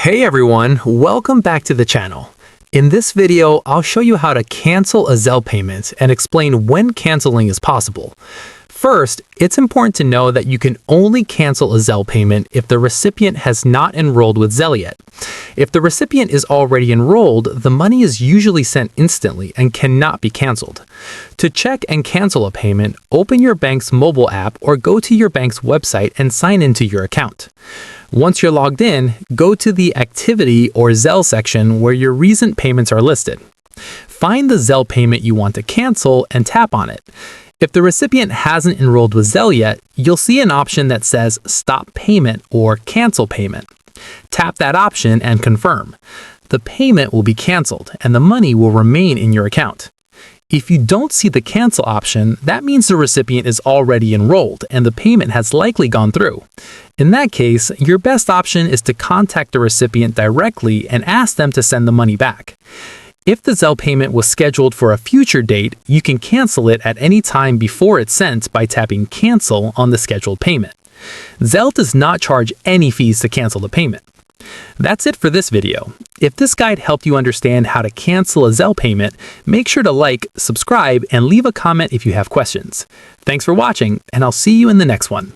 Hey everyone, welcome back to the channel. In this video, I'll show you how to cancel a Zelle payment and explain when canceling is possible. First, it's important to know that you can only cancel a Zelle payment if the recipient has not enrolled with Zelle yet. If the recipient is already enrolled, the money is usually sent instantly and cannot be canceled. To check and cancel a payment, open your bank's mobile app or go to your bank's website and sign into your account. Once you're logged in, go to the Activity or Zelle section where your recent payments are listed. Find the Zelle payment you want to cancel and tap on it. If the recipient hasn't enrolled with Zelle yet, you'll see an option that says Stop Payment or Cancel Payment. Tap that option and confirm. The payment will be canceled and the money will remain in your account. If you don't see the cancel option, that means the recipient is already enrolled and the payment has likely gone through. In that case, your best option is to contact the recipient directly and ask them to send the money back. If the Zelle payment was scheduled for a future date, you can cancel it at any time before it's sent by tapping Cancel on the scheduled payment. Zelle does not charge any fees to cancel the payment. That's it for this video. If this guide helped you understand how to cancel a Zelle payment, make sure to like, subscribe, and leave a comment if you have questions. Thanks for watching, and I'll see you in the next one.